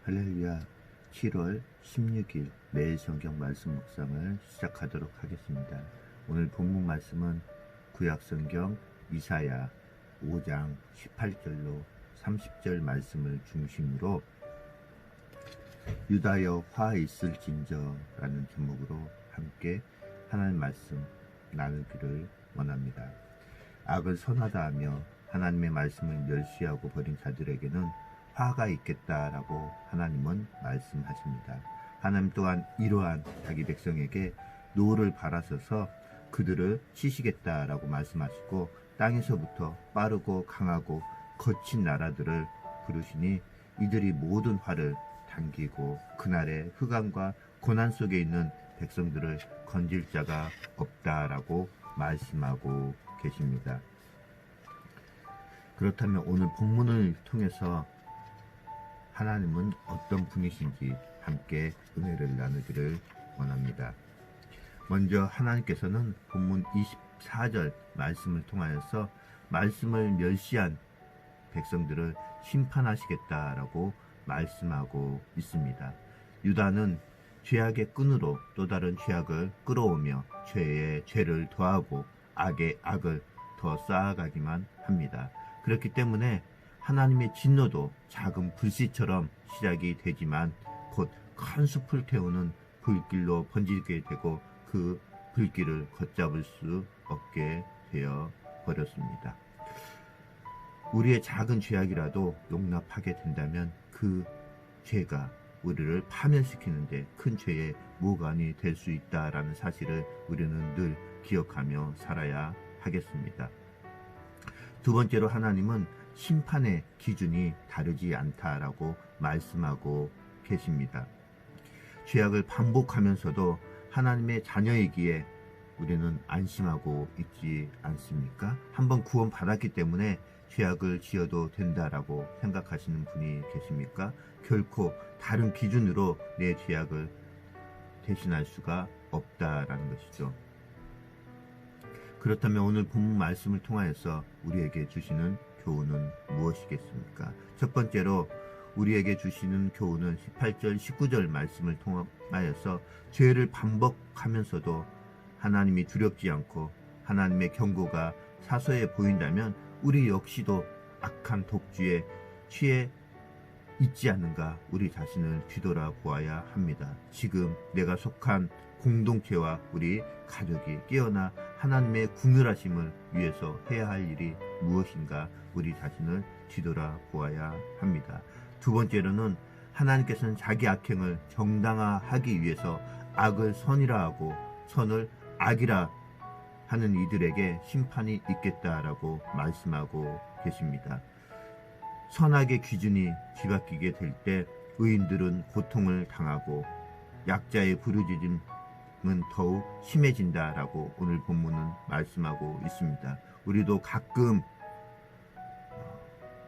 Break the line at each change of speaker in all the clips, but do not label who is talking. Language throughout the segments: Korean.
할렐루야. 7월 16일 매일 성경 말씀 묵상을 시작하도록 하겠습니다. 오늘 본문 말씀은 구약 성경 이사야 5장 18절로 30절 말씀을 중심으로 유다여 화 있을진저 라는 제목으로 함께 하나님 말씀 나누기를 원합니다. 악을 선하다 하며 하나님의 말씀을 멸시하고 버린 자들에게는 화가 있겠다라고 하나님은 말씀하십니다. 하나님 또한 이러한 자기 백성에게 노를 바라서서 그들을 치시겠다라고 말씀하시고 땅에서부터 빠르고 강하고 거친 나라들을 부르시니 이들이 모든 화를 당기고 그날의 흑암과 고난 속에 있는 백성들을 건질 자가 없다라고 말씀하고 계십니다. 그렇다면 오늘 본문을 통해서 하나님은 어떤 분이신지 함께 은혜를 나누기를 원합니다. 먼저 하나님께서는 본문 24절 말씀을 통하여서 말씀을 멸시한 백성들을 심판하시겠다라고 말씀하고 있습니다. 유다는 죄악의 끈으로 또 다른 죄악을 끌어오며 죄에 죄를 더하고 악에 악을 더 쌓아가기만 합니다. 그렇기 때문에 하나님의 진노도 작은 불씨처럼 시작이 되지만 곧 큰 숲을 태우는 불길로 번지게 되고 그 불길을 걷잡을 수 없게 되어 버렸습니다. 우리의 작은 죄악이라도 용납하게 된다면 그 죄가 우리를 파멸시키는데 큰 죄의 모관이 될 수 있다라는 사실을 우리는 늘 기억하며 살아야 하겠습니다. 두 번째로 하나님은 심판의 기준이 다르지 않다라고 말씀하고 계십니다. 죄악을 반복하면서도 하나님의 자녀이기에 우리는 안심하고 있지 않습니까? 한번 구원받았기 때문에 죄악을 지어도 된다라고 생각하시는 분이 계십니까? 결코 다른 기준으로 내 죄악을 대신할 수가 없다라는 것이죠. 그렇다면 오늘 본문 말씀을 통하여서 우리에게 주시는 교훈은 무엇이겠습니까? 첫 번째로 우리에게 주시는 교훈은 18절 19절 말씀을 통하여서 죄를 반복하면서도 하나님이 두렵지 않고 하나님의 경고가 사소해 보인다면 우리 역시도 악한 독주에 취해 있지 않는가 우리 자신을 뒤돌아보아야 합니다. 지금 내가 속한 공동체와 우리 가족이 깨어나 하나님의 궁휼하심을 위해서 해야 할 일이 무엇인가 우리 자신을 뒤돌아보아야 합니다. 두 번째로는 하나님께서는 자기 악행을 정당화하기 위해서 악을 선이라 하고 선을 악이라 하는 이들에게 심판이 있겠다라고 말씀하고 계십니다. 선악의 기준이 뒤바뀌게 될 때 의인들은 고통을 당하고 약자의 부르짖음은 더욱 심해진다라고 오늘 본문은 말씀하고 있습니다. 우리도 가끔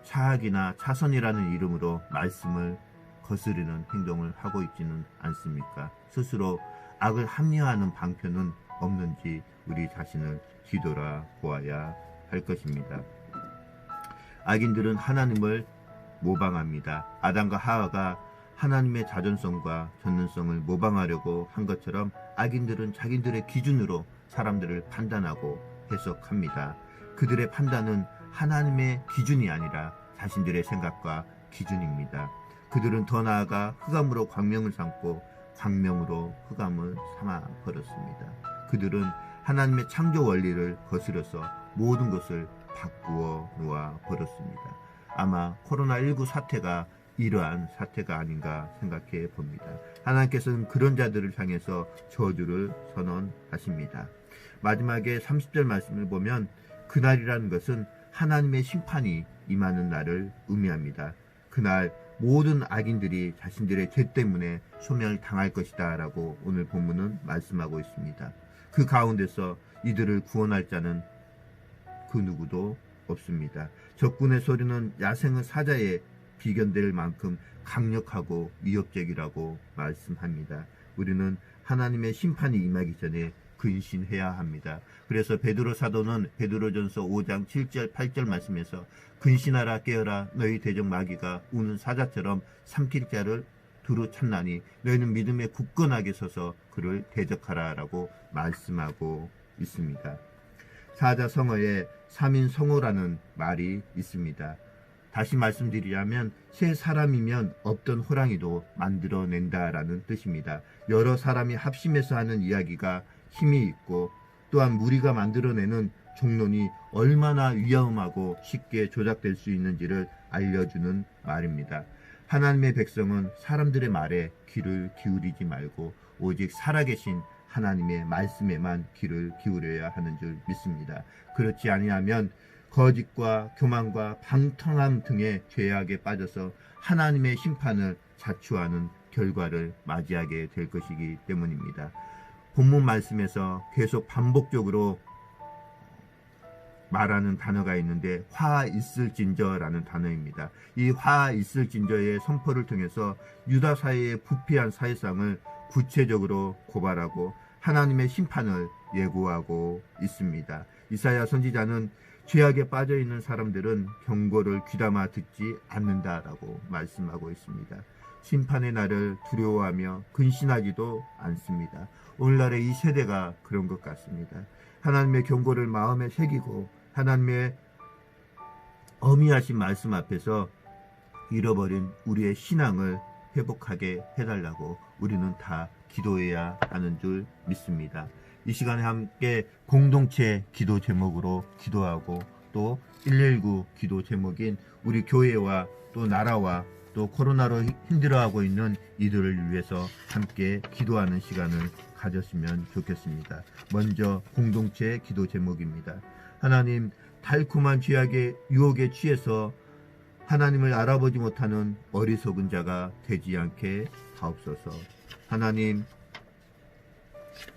차악이나 차선이라는 이름으로 말씀을 거스르는 행동을 하고 있지는 않습니까? 스스로 악을 합리화하는 방편은 없는지 우리 자신을 뒤돌아보아야 할 것입니다. 악인들은 하나님을 모방합니다. 아담과 하와가 하나님의 자존성과 전능성을 모방하려고 한 것처럼 악인들은 자기들의 기준으로 사람들을 판단하고 해석합니다. 그들의 판단은 하나님의 기준이 아니라 자신들의 생각과 기준입니다. 그들은 더 나아가 흑암으로 광명을 삼고 광명으로 흑암을 삼아 버렸습니다. 그들은 하나님의 창조 원리를 거스려서 모든 것을 바꾸어 놓아 버렸습니다. 아마 코로나19 사태가 이러한 사태가 아닌가 생각해 봅니다. 하나님께서는 그런 자들을 향해서 저주를 선언하십니다. 마지막에 30절 말씀을 보면 그날이라는 것은 하나님의 심판이 임하는 날을 의미합니다. 그날 모든 악인들이 자신들의 죄 때문에 소멸당할 것이다 라고 오늘 본문은 말씀하고 있습니다. 그 가운데서 이들을 구원할 자는 그 누구도 없습니다. 적군의 소리는 야생의 사자에 비견될 만큼 강력하고 위협적이라고 말씀합니다. 우리는 하나님의 심판이 임하기 전에 근신해야 합니다. 그래서 베드로 사도는 베드로전서 5장 7절 8절 말씀에서 근신하라 깨어라 너희 대적 마귀가 우는 사자처럼 삼킬 자를 두루 찾나니 너희는 믿음에 굳건하게 서서 그를 대적하라 라고 말씀하고 있습니다. 사자성어에 3인 성호라는 말이 있습니다. 다시 말씀드리자면 세 사람이면 없던 호랑이도 만들어낸다라는 뜻입니다. 여러 사람이 합심해서 하는 이야기가 힘이 있고 또한 무리가 만들어내는 종론이 얼마나 위험하고 쉽게 조작될 수 있는지를 알려주는 말입니다. 하나님의 백성은 사람들의 말에 귀를 기울이지 말고 오직 살아계신 하나님의 말씀에만 귀를 기울여야 하는 줄 믿습니다. 그렇지 아니하면 거짓과 교만과 방탕함 등의 죄악에 빠져서 하나님의 심판을 자초하는 결과를 맞이하게 될 것이기 때문입니다. 본문 말씀에서 계속 반복적으로 말하는 단어가 있는데 화 있을진저라는 단어입니다. 이 화 있을진저의 선포를 통해서 유다 사회의 부패한 사회상을 구체적으로 고발하고 하나님의 심판을 예고하고 있습니다. 이사야 선지자는 죄악에 빠져있는 사람들은 경고를 귀담아 듣지 않는다라고 말씀하고 있습니다. 심판의 날을 두려워하며 근신하지도 않습니다. 오늘날의 이 세대가 그런 것 같습니다. 하나님의 경고를 마음에 새기고 하나님의 어미하신 말씀 앞에서 잃어버린 우리의 신앙을 회복하게 해달라고 우리는 다 기도해야 하는 줄 믿습니다. 이 시간에 함께 공동체 기도 제목으로 기도하고 또 119 기도 제목인 우리 교회와 또 나라와 또 코로나로 힘들어하고 있는 이들을 위해서 함께 기도하는 시간을 가졌으면 좋겠습니다. 먼저 공동체 기도 제목입니다. 하나님, 달콤한 죄악의 유혹에 취해서 하나님을 알아보지 못하는 어리석은 자가 되지 않게 하옵소서. 하나님,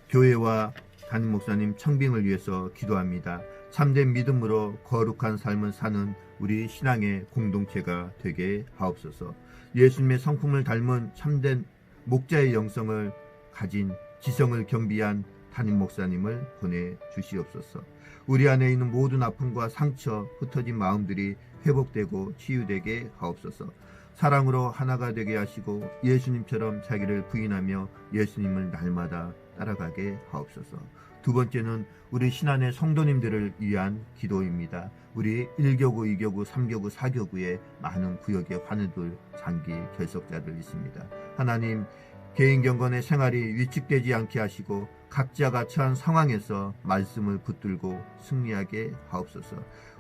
교회와 담임 목사님 청빙을 위해서 기도합니다. 참된 믿음으로 거룩한 삶을 사는 우리 신앙의 공동체가 되게 하옵소서. 예수님의 성품을 닮은 참된 목자의 영성을 가진 지성을 겸비한 담임 목사님을 보내주시옵소서. 우리 안에 있는 모든 아픔과 상처, 흩어진 마음들이 회복되고 치유되게 하옵소서. 사랑으로 하나가 되게 하시고 예수님처럼 자기를 부인하며 예수님을 날마다 따라가게 하옵소서. 두 번째는 우리 신안의 성도님들을 위한 기도입니다. 우리 1교구, 2교구, 3교구, 4교구에 많은 구역에 환우들, 장기 결석자들 있습니다. 하나님, 개인경건의 생활이 위축되지 않게 하시고 각자가 처한 상황에서 말씀을 붙들고 승리하게 하옵소서.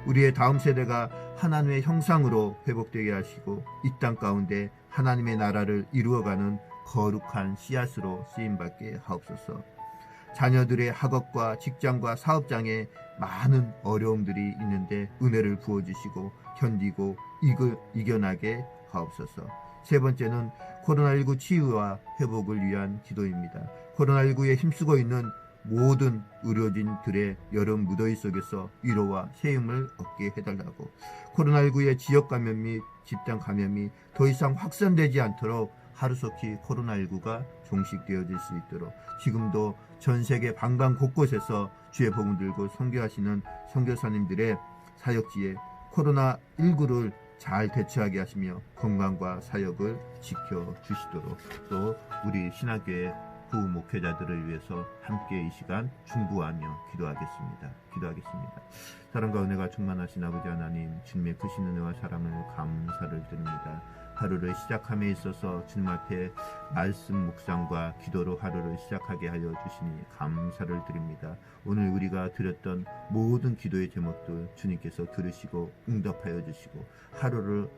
우리의 다음 세대가 하나님의 형상으로 회복되게 하시고 이 땅 가운데 하나님의 나라를 이루어가는 거룩한 씨앗으로 쓰임받게 하옵소서. 자녀들의 학업과 직장과 사업장에 많은 어려움들이 있는데 은혜를 부어주시고 견디고 이겨나게 하옵소서. 세 번째는 코로나19 치유와 회복을 위한 기도입니다. 코로나19에 힘쓰고 있는 모든 의료진들의 여름 무더위 속에서 위로와 쉐임을 얻게 해달라고, 코로나19의 지역 감염 및 집단 감염이 더 이상 확산되지 않도록 하루속히 코로나19가 종식되어질 수 있도록 지금도 전 세계 방방 곳곳에서 주의 복음 들고 선교하시는 선교사님들의 사역지에 코로나19를 잘 대처하게 하시며 건강과 사역을 지켜주시도록, 또 우리 신학교의 부목회자들을 위해서 함께 이 시간 중보하며 기도하겠습니다. 사랑과 은혜가 충만하신 아버지 하나님, 주님의 크신 은혜와 사랑을 감사를 드립니다. 하루를 시작함에 있어서 주님 앞에 말씀 묵상과 기도로 하루를 시작하게 하여 주시니 감사를 드립니다. 오늘 우리가 드렸던 모든 기도의 제목들 주님께서 들으시고 응답하여 주시고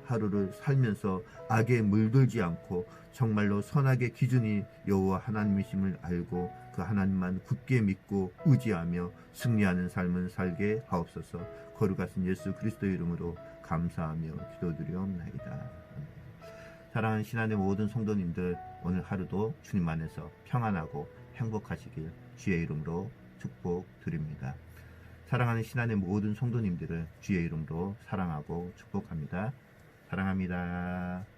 하루를 살면서 악에 물들지 않고 정말로 선악의 기준이 여호와 하나님이심을 알고 그 하나님만 굳게 믿고 의지하며 승리하는 삶을 살게 하옵소서. 거룩하신 예수 그리스도의 이름으로 감사하며 기도드리옵나이다. 사랑하는 신안의 모든 성도님들, 오늘 하루도 주님 안에서 평안하고 행복하시길 주의 이름으로 축복드립니다. 사랑하는 신안의 모든 성도님들을 주의 이름으로 사랑하고 축복합니다. 사랑합니다.